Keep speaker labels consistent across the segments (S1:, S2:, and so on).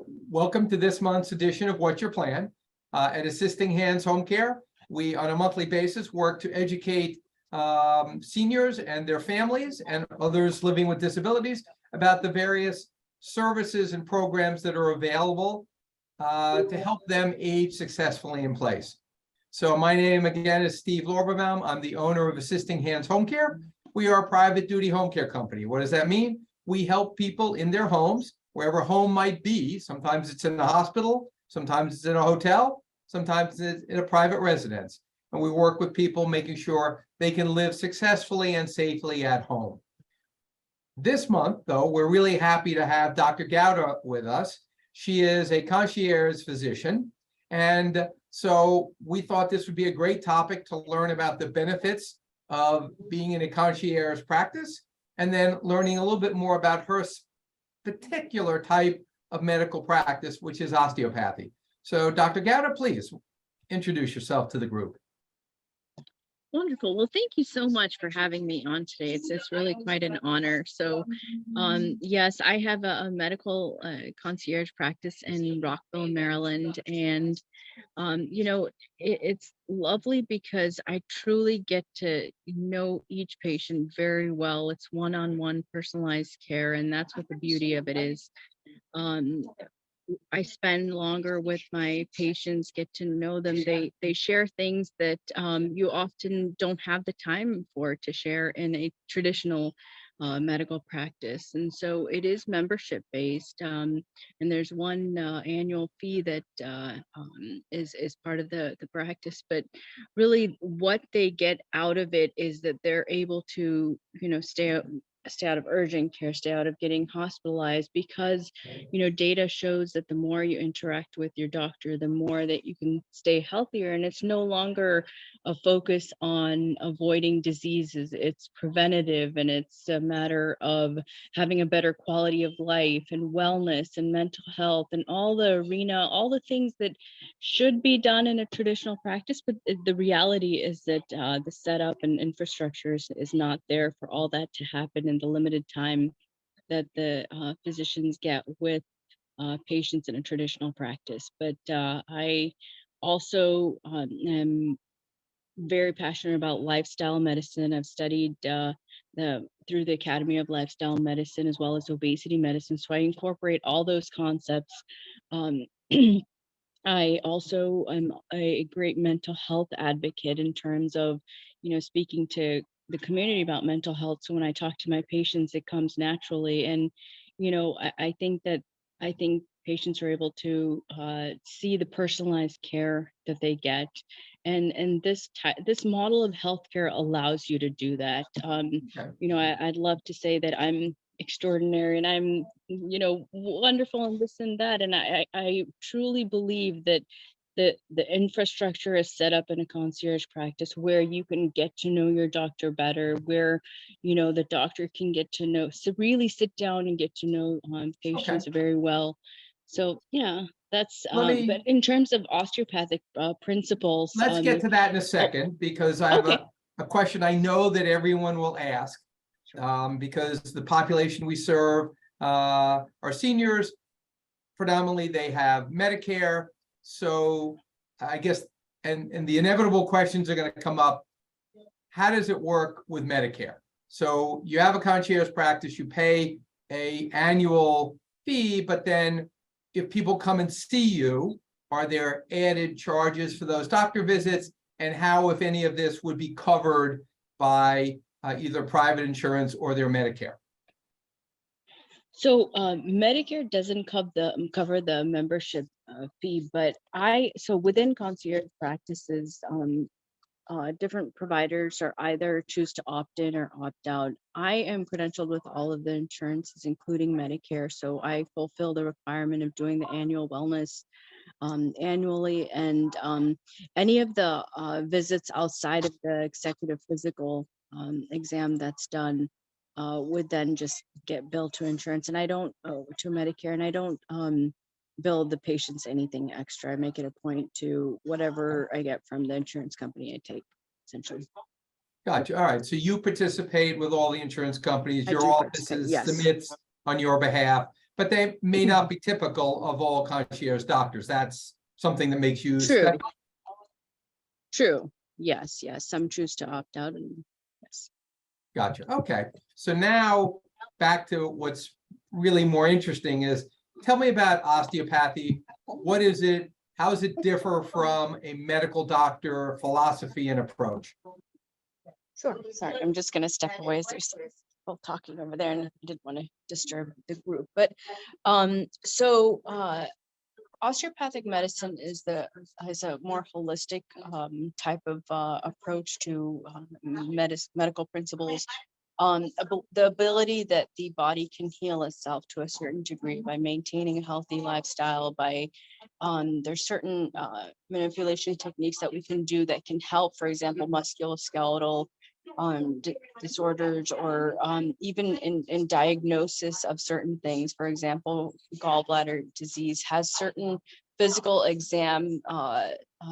S1: welcome to this month's edition of What's Your Plan? At Assisting Hands Home Care, we, on a monthly basis, work to educate seniors and their families and others living with disabilities about the various services and programs that are available to help them age successfully in place. So my name again is Steve Lorberbaum. I'm the owner of Assisting Hands Home Care. We are a private duty home care company. What does that mean? We help people in their homes, wherever home might be. Sometimes it's in a hospital, sometimes it's in a hotel, sometimes it's in a private residence. And we work with people making sure they can live successfully and safely at home. This month, though, we're really happy to have Dr. Gowda with us. She is a concierge physician. And so we thought this would be a great topic to learn about the benefits of being in a concierge practice, and then learning a little bit more about her particular type of medical practice, which is osteopathy. So Dr. Gowda, please introduce yourself to the group.
S2: Wonderful. Well, thank you so much for having me on today. It's really quite an honor. So, yes, I have a medical concierge practice in Rockville, Maryland, and it's lovely because I truly get to know each patient very well. It's one-on-one personalized care, and that's what the beauty of it is. I spend longer with my patients, get to know them. They share things that you often don't have the time for to share in a traditional medical practice. And so it is membership based. And there's one annual fee that is part of the practice. But really what they get out of it is that they're able to, stay out of urgent care, stay out of getting hospitalized, because data shows that the more you interact with your doctor, the more that you can stay healthier. And it's no longer a focus on avoiding diseases, it's preventative, and it's a matter of having a better quality of life and wellness and mental health and all the things that should be done in a traditional practice. But the reality is that the setup and infrastructure is not there for all that to happen in the limited time that the physicians get with patients in a traditional practice. But I also am very passionate about lifestyle medicine. I've studied through the Academy of Lifestyle Medicine as well as obesity medicine. So I incorporate all those concepts. I also am a great mental health advocate in terms of, speaking to the community about mental health. So when I talk to my patients, it comes naturally. And, I think patients are able to see the personalized care that they get. And this model of healthcare allows you to do that. I'd love to say that I'm extraordinary and I'm wonderful and this and that, and I truly believe that the infrastructure is set up in a concierge practice where you can get to know your doctor better, where the doctor can get to know, so really sit down and get to know patients very well. So yeah, that's but in terms of osteopathic principles,
S1: let's get to that in a second, because I have a question I know that everyone will ask. Because the population we serve are seniors. Predominantly, they have Medicare. So I guess, and the inevitable questions are going to come up. How does it work with Medicare? So you have a concierge practice, you pay an annual fee, but then if people come and see you, are there added charges for those doctor visits? And how, if any of this, would be covered by either private insurance or their Medicare?
S2: So Medicare doesn't cover the membership fee, but so within concierge practices, different providers are either choose to opt in or opt out. I am credentialed with all of the insurances, including Medicare, so I fulfill the requirement of doing the annual wellness annually, and any of the visits outside of the executive physical exam that's done would then just get billed to insurance, and I don't to Medicare, and I don't bill the patients anything extra. I make it a point to whatever I get from the insurance company I take, essentially.
S1: Gotcha. All right. So you participate with all the insurance companies. Your office submits on your behalf, but they may not be typical of all concierge doctors. That's something that makes you
S2: True.
S1: special.
S2: True. Yes. Some choose to opt out, and yes.
S1: Gotcha. Okay. So now back to what's really more interesting is, tell me about osteopathy. What is it? How does it differ from a medical doctor philosophy and approach?
S2: Sure. Sorry, I'm just going to step away as there's people talking over there, and I didn't want to disturb the group. But osteopathic medicine is a more holistic type of approach to medical principles. The ability that the body can heal itself to a certain degree by maintaining a healthy lifestyle, by there's certain manipulation techniques that we can do that can help, for example, musculoskeletal disorders, or even in diagnosis of certain things. For example, gallbladder disease has certain physical exam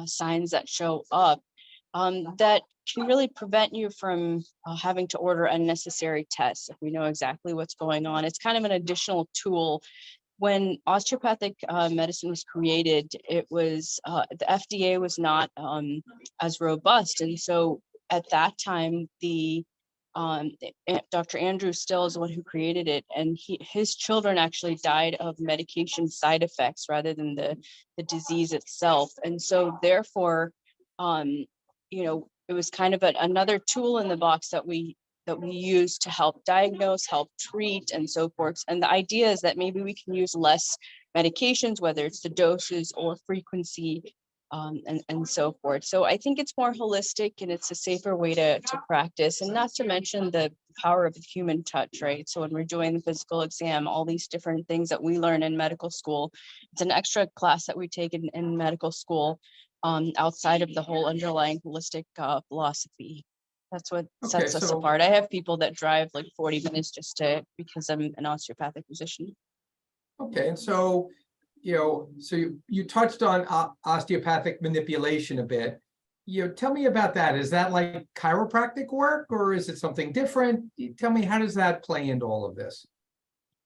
S2: signs that show up that can really prevent you from having to order unnecessary tests if we know exactly what's going on. It's kind of an additional tool. When osteopathic medicine was created, it was the FDA was not as robust, and so at that time, Dr. Andrew Still is the one who created it, and his children actually died of medication side effects rather than the disease itself. And so therefore, it was kind of another tool in the box that we use to help diagnose, help treat, and so forth. And the idea is that maybe we can use less medications, whether it's the doses or frequency, and so forth. So I think it's more holistic, and it's a safer way to practice, and not to mention the power of the human touch, right? So when we're doing the physical exam, all these different things that we learn in medical school, it's an extra class that we take in medical school, outside of the whole underlying holistic philosophy. That's what sets us apart. I have people that drive like 40 minutes because I'm an osteopathic physician.
S1: Okay, and so you touched on osteopathic manipulation a bit. Tell me about that. Is that like chiropractic work, or is it something different? Tell me, how does that play into all of this?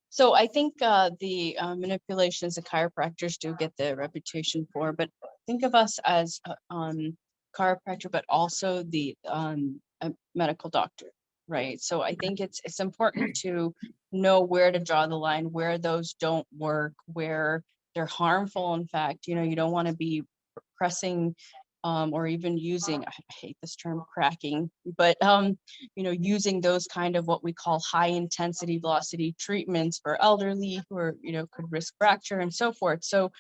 S2: So I think the manipulations the chiropractors do get the reputation for, but think of us as chiropractor, but also a medical doctor, right? So I think it's important to know where to draw the line, where those don't work, where they're harmful. In fact, you don't want to be pressing or even using, I hate this term, cracking, but using those kind of what we call high intensity velocity treatments for elderly who are, could risk fracture and so forth. So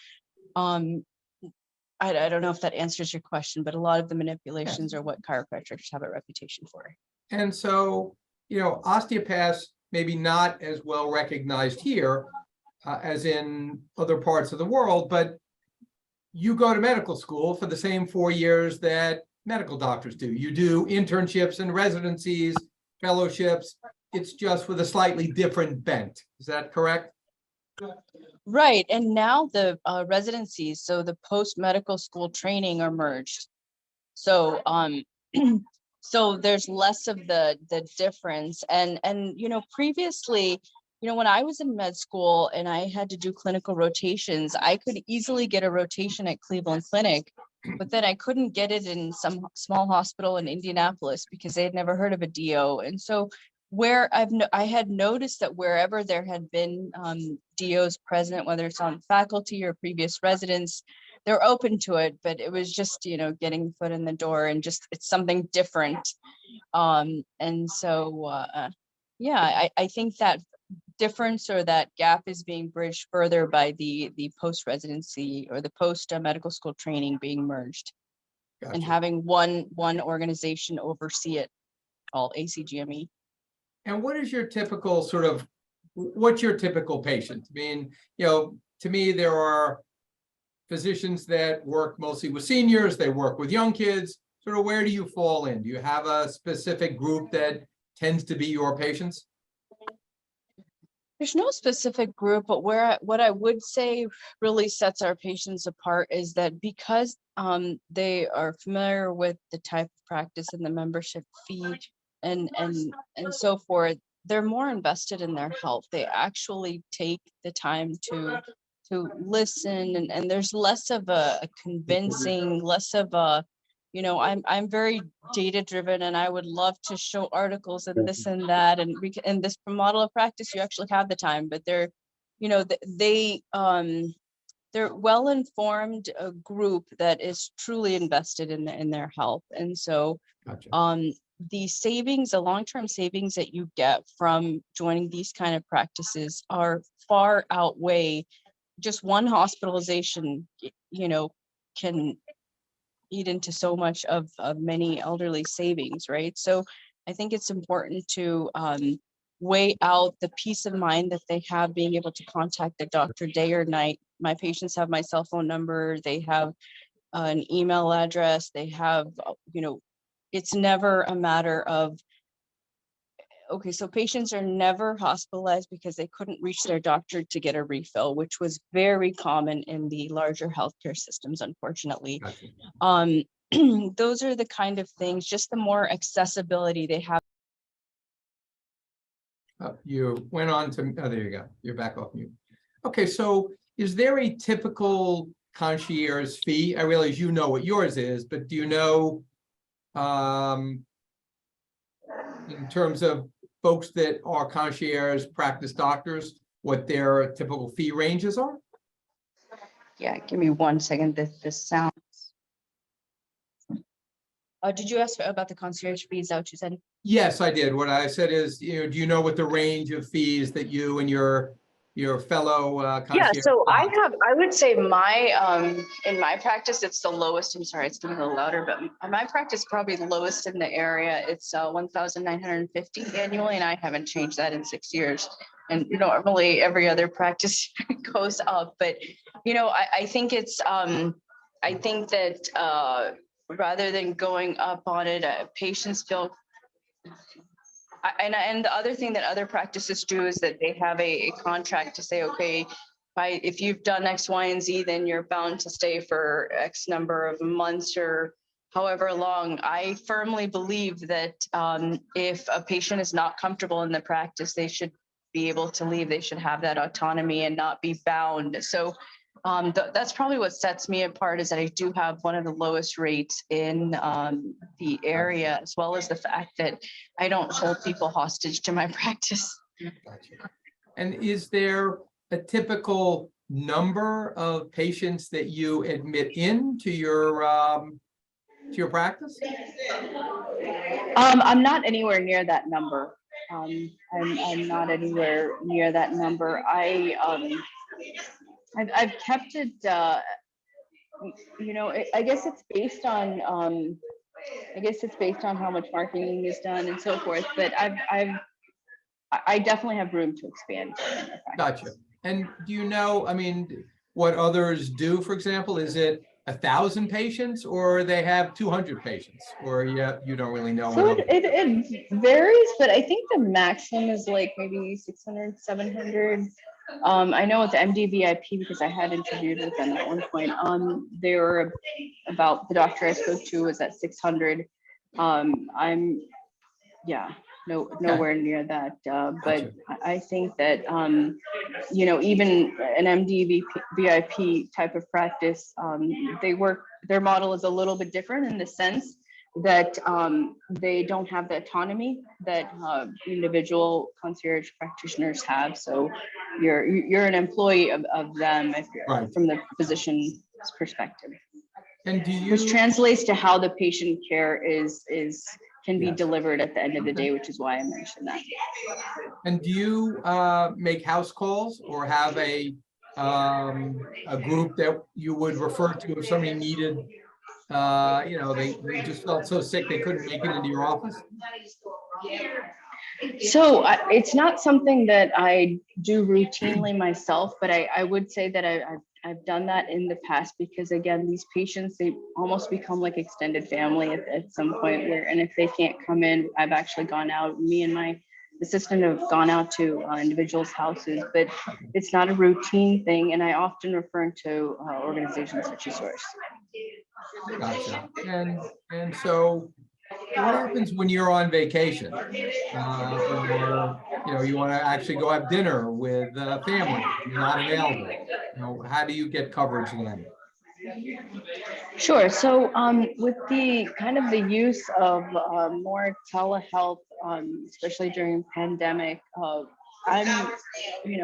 S2: I don't know if that answers your question, but a lot of the manipulations are what chiropractors have a reputation for.
S1: And so, osteopaths maybe not as well recognized here as in other parts of the world, but you go to medical school for the same 4 years that medical doctors do. You do internships and residencies, fellowships. It's just with a slightly different bent. Is that correct?
S2: Right. And now the residencies, so the post-medical school training are merged. So so there's less of the difference. And previously, when I was in med school and I had to do clinical rotations, I could easily get a rotation at Cleveland Clinic, but then I couldn't get it in some small hospital in Indianapolis because they had never heard of a DO. And so I had noticed that wherever there had been DOs present, whether it's on faculty or previous residents, they're open to it, but it was just, getting foot in the door, and just, it's something different. And so, I think that difference or that gap is being bridged further by the post-residency or the post-medical school training being merged. Gotcha. And having one organization oversee it, called ACGME.
S1: And what is your typical what's your typical patient? I mean, to me, there are physicians that work mostly with seniors, they work with young kids. Sort of, where do you fall in? Do you have a specific group that tends to be your patients?
S2: There's no specific group, but what I would say really sets our patients apart is that because they are familiar with the type of practice and the membership fee and so forth, they're more invested in their health. They actually take the time to listen, and there's less of a convincing, less of a, I'm very data driven, and I would love to show articles and this and that, and in this model of practice, you actually have the time, but they're, they're well-informed group that is truly invested in their health. And so
S1: Gotcha.
S2: the savings, the long-term savings that you get from joining these kind of practices are far outweigh just one hospitalization, can eat into so much of many elderly savings, right? So I think it's important to weigh out the peace of mind that they have being able to contact the doctor day or night. My patients have my cell phone number, they have an email address, they have, it's never a matter of, okay, so patients are never hospitalized because they couldn't reach their doctor to get a refill, which was very common in the larger healthcare systems, unfortunately.
S1: Gotcha.
S2: Those are the kind of things, just the more accessibility they have.
S1: You went on to, oh, there you go. You're back off mute. Okay, so is there a typical concierge fee? I realize you know what yours is, but do you know, in terms of folks that are concierge practice doctors, what their typical fee ranges are?
S2: Yeah, give me 1 second. This sounds. Did you ask about the concierge fees? Is that what you said?
S1: Yes, I did. What I said is, do you know what the range of fees that you and your fellow concierge?
S2: Yeah, so I would say in my practice, it's the lowest. I'm sorry, it's getting a little louder, but my practice probably the lowest in the area. It's 1,950 annually, and I haven't changed that in 6 years. And normally every other practice goes up, but I think it's I think that rather than going up on it, patients feel. And the other thing that other practices do is that they have a contract to say, okay, if you've done X, Y, and Z, then you're bound to stay for X number of months or however long. I firmly believe that if a patient is not comfortable in the practice, they should be able to leave. They should have that autonomy and not be bound. So that's probably what sets me apart, is that I do have one of the lowest rates in the area, as well as the fact that I don't hold people hostage to my practice.
S1: Gotcha. And is there a typical number of patients that you admit into your practice?
S2: I'm not anywhere near that number. I'm not anywhere near that number. I've kept it. I guess it's based on. I guess it's based on how much marketing is done and so forth. But I definitely have room to expand.
S1: Gotcha. And do you know, I mean, what others do, for example? Is it 1,000 patients, or they have 200 patients, or you don't really know?
S2: So it varies, but I think the maximum is like maybe 600, 700. I know with the MDVIP, because I had interviewed with them at one point, they were about, the doctor I spoke to was at 600. Nowhere near that. But I think that, even an MDVIP type of practice, their model is a little bit different in the sense that they don't have the autonomy that individual concierge practitioners have. So you're an employee of them if you're
S1: Right.
S2: from the physician's perspective.
S1: And
S2: which translates to how the patient care can be
S1: Yes.
S2: delivered at the end of the day, which is why I mentioned that. And
S1: do you make house calls, or have a group that you would refer to if somebody needed, they just felt so sick they couldn't make it into your office?
S2: So it's not something that I do routinely myself, but I would say that I've done that in the past, because again, these patients, they almost become like extended family at some point and if they can't come in, I've actually gone out, me and my assistant have gone out to individuals' houses, but it's not a routine thing. And I often refer to organizations such as yours.
S1: Gotcha. And so what happens when you're on vacation? Or, you want to actually go have dinner with family, you're not available. How do you get coverage then?
S2: Sure. So with the kind of the use of more telehealth, especially during pandemic, I'm,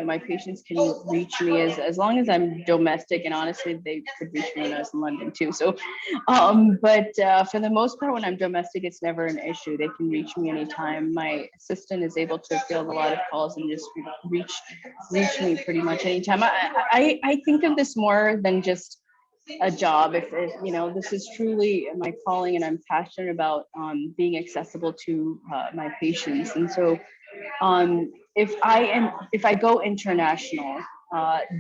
S2: my patients can reach me as long as I'm domestic, and honestly, they could reach me when I was in London too. So, but for the most part, when I'm domestic, it's never an issue. They can reach me anytime. My assistant is able to field a lot of calls and just reach me pretty much anytime. I think of this more than just a job. If this is truly my calling, and I'm passionate about being accessible to my patients. And so if I go international,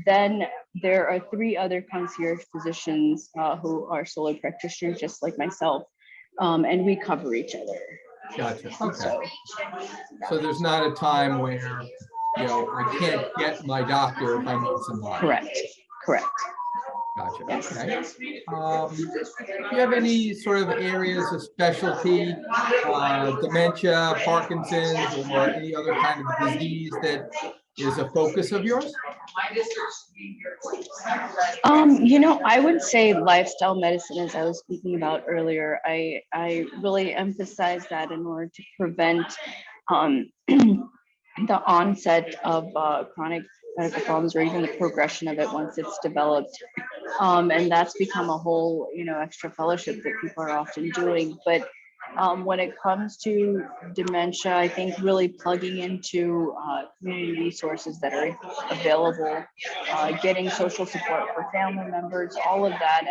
S2: then there are 3 other concierge physicians who are solo practitioners just like myself, and we cover each other.
S1: Gotcha. Okay. So there's not a time where I can't get my doctor if I need somebody.
S2: Correct.
S1: Gotcha. Okay. Do you have any sort of areas of specialty, dementia, Parkinson's, or any other kind of disease that is a focus of yours?
S2: I would say lifestyle medicine, as I was speaking about earlier. I really emphasize that in order to prevent the onset of chronic medical problems, or even the progression of it once it's developed. And that's become a whole, extra fellowship that people are often doing. But when it comes to dementia, I think really plugging into community resources that are available, getting social support for family members, all of that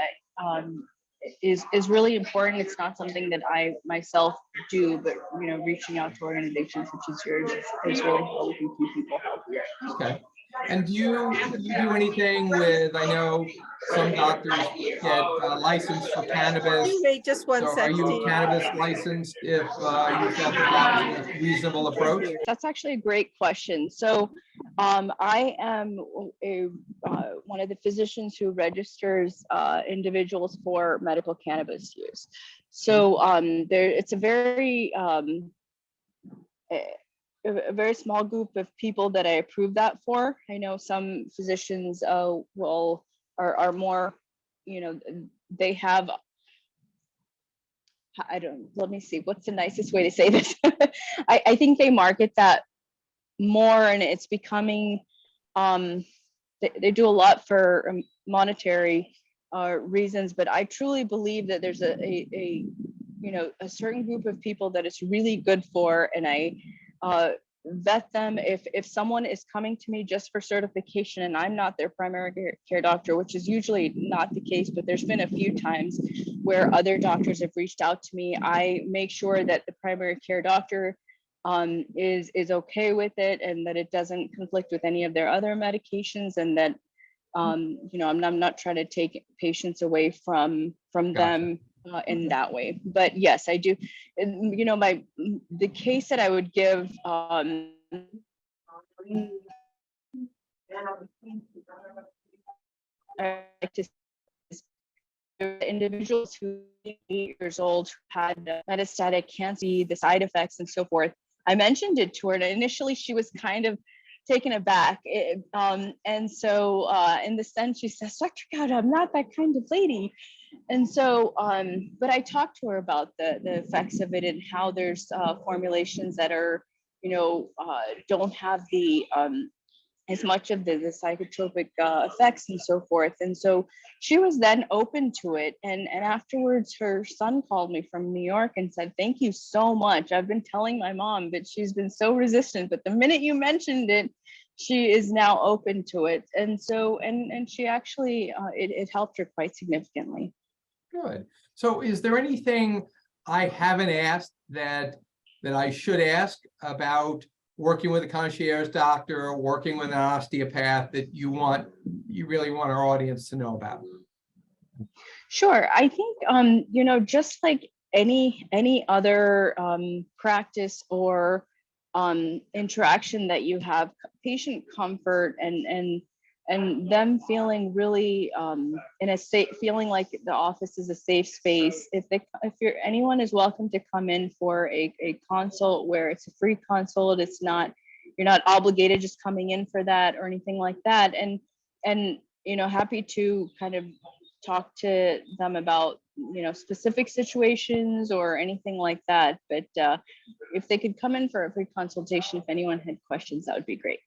S2: is really important. It's not something that I myself do, but reaching out to organizations such as yours is really how we can keep people healthier.
S1: Okay. And do you do anything with, I know some doctors get licensed for cannabis.
S3: Wait just one
S1: So
S3: sec,
S1: are you
S3: Steve.
S1: cannabis licensed if you felt that was a reasonable approach?
S2: That's actually a great question. So I am one of the physicians who registers individuals for medical cannabis use. So it's a very a very small group of people that I approve that for. I know some physicians are more, they have, let me see, what's the nicest way to say this? I think they market that more, and it's becoming, they do a lot for monetary reasons, but I truly believe that there's a certain group of people that it's really good for, and I vet them. If someone is coming to me just for certification and I'm not their primary care doctor, which is usually not the case, but there's been a few times where other doctors have reached out to me, I make sure that the primary care doctor is okay with it, and that it doesn't conflict with any of their other medications, and that I'm not trying to take patients away from
S1: Gotcha.
S2: them in that way. But yes, I do. The case that I would give individuals who 8 years old had metastatic cancer, the side effects and so forth. I mentioned it to her, and initially she was kind of taken aback. And so in the sense, she says, Dr. Gowda, I'm not that kind of lady. And so, but I talked to her about the effects of it, and how there's formulations that are, don't have the as much of the psychotropic effects and so forth. And so she was then open to it. And afterwards, her son called me from New York and said, thank you so much. I've been telling my mom, but she's been so resistant. But the minute you mentioned it, she is now open to it. And so, and she actually, it helped her quite significantly.
S1: Good. So is there anything I haven't asked that I should ask about working with a concierge doctor, or working with an osteopath, that you really want our audience to know about?
S2: Sure. I think, just like any other practice or interaction that you have, patient comfort and and them feeling really in a safe, feeling like the office is a safe space. If anyone is welcome to come in for a consult where it's a free consult, it's not, you're not obligated just coming in for that or anything like that. And you know, happy to kind of talk to them about, you know, specific situations or anything like that. But if they could come in for a free consultation, if anyone had questions, that would be great.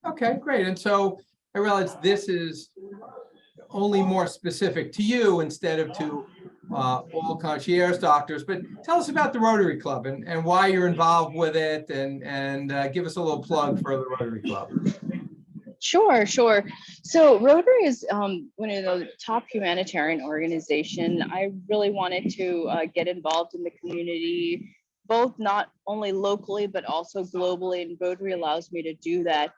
S1: Okay, great. And so I realize this is only more specific to you instead of to all concierge doctors, but tell us about the Rotary Club and why you're involved with it, and give us a little plug for the Rotary Club.
S2: Sure, sure. So Rotary is one of the top humanitarian organization. I really wanted to get involved in the community, both not only locally, but also globally. And Rotary allows me to do that.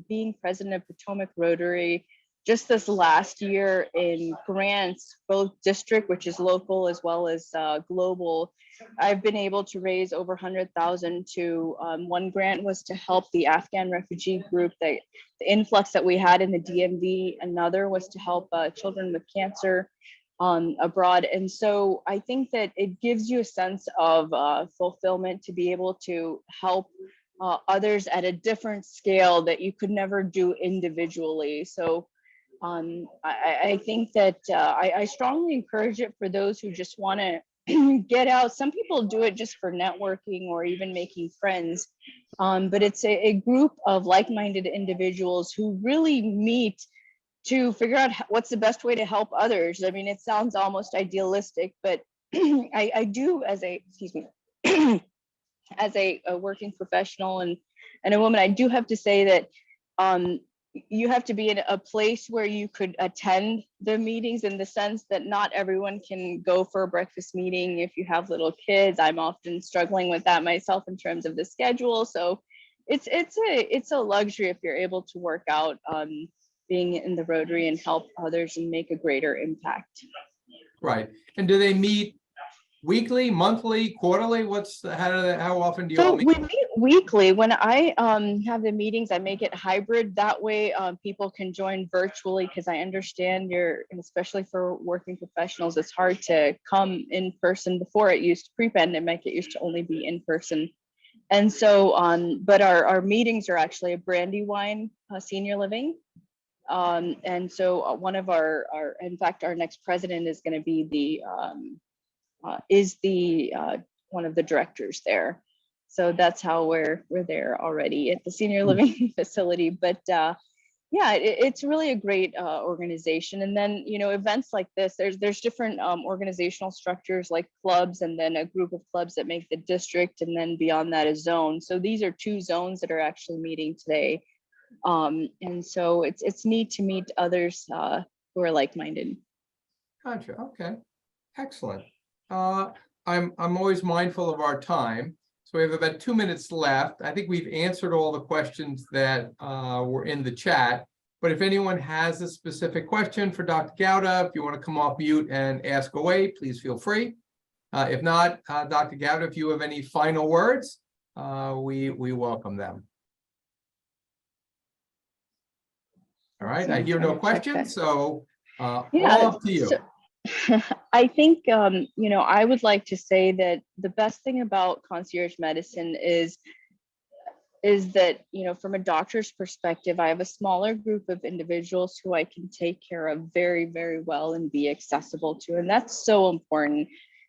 S2: Being president of Potomac Rotary, just this last year in grants, both district, which is local, as well as global, I've been able to raise over 100,000 to, one grant was to help the Afghan refugee group, that the influx that we had in the DMV. Another was to help children with cancer abroad. And so I think that it gives you a sense of fulfillment to be able to help others at a different scale that you could never do individually. So I think that I strongly encourage it for those who just want to get out. Some people do it just for networking or even making friends, but it's a group of like-minded individuals who really meet to figure out what's the best way to help others. I mean, it sounds almost idealistic, but I do, as a, excuse me, as a working professional and a woman, I do have to say that you have to be in a place where you could attend the meetings, in the sense that not everyone can go for a breakfast meeting if you have little kids. I'm often struggling with that myself in terms of the schedule. So it's a luxury if you're able to work out being in the Rotary and help others and make a greater impact.
S1: Right. And do they meet weekly, monthly, quarterly? How often do you all meet?
S2: We meet weekly. When I have the meetings, I make it hybrid. That way people can join virtually, because I understand especially for working professionals, it's hard to come in person. Before, it used to, pre-pandemic, it used to only be in person. And so but our meetings are actually a Brandywine senior living. And so one of in fact, our next president is going to be one of the directors there. So that's how we're there already at the senior living facility. But yeah, it's really a great organization. And then, you know, events like this, there's different organizational structures like clubs, and then a group of clubs that make the district, and then beyond that, a zone. So these are 2 zones that are actually meeting today. And so it's neat to meet others who are like-minded.
S1: Gotcha. Okay. Excellent. I'm always mindful of our time. So we have about 2 minutes left. I think we've answered all the questions that were in the chat. But if anyone has a specific question for Dr. Gowda, if you want to come off mute and ask away, please feel free. If not, Dr. Gowda, if you have any final words, we welcome them. All right, I hear no questions, so all up to you.
S2: I think, you know, I would like to say that the best thing about concierge medicine is that, you know, from a doctor's perspective, I have a smaller group of individuals who I can take care of very, very well and be accessible to. And that's so important,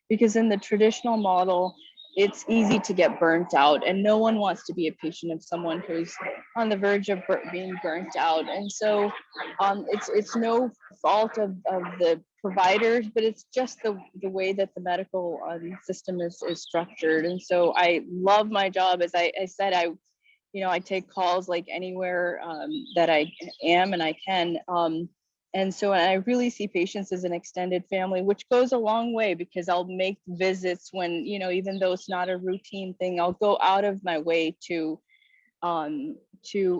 S2: because in the traditional model, it's easy to get burnt out, and no one wants to be a patient of someone who's on the verge of being burnt out. And so it's no fault of the providers, but it's just the way that the medical system is structured. And so I love my job. As I said, I take calls like anywhere that I am and I can. And so I really see patients as an extended family, which goes a long way, because I'll make visits when, you know, even though it's not a routine thing, I'll go out of my way to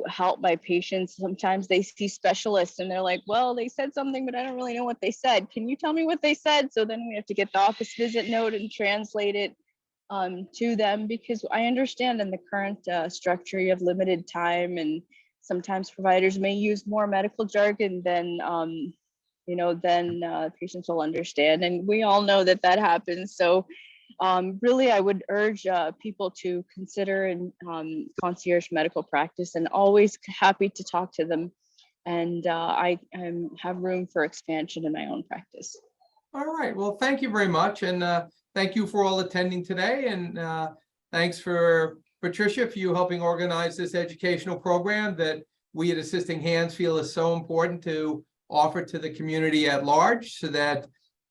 S2: help my patients. Sometimes they see specialists and they're like, well, they said something, but I don't really know what they said. Can you tell me what they said? So then we have to get the office visit note and translate it to them, because I understand in the current structure, you have limited time, and sometimes providers may use more medical jargon than patients will understand, and we all know that that happens. So really, I would urge people to consider concierge medical practice, and always happy to talk to them. And I have room for expansion in my own practice.
S1: All right. Well, thank you very much. And thank you for all attending today. And thanks for Patricia, for you helping organize this educational program that we at Assisting Hands feel is so important to offer to the community at large, so that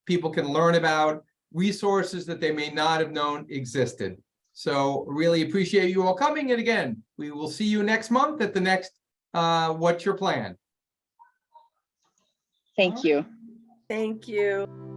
S1: people can learn about resources that they may not have known existed. So really appreciate you all coming. And again, we will see you next month at the next What's Your Plan?
S2: Thank you.
S3: Thank you.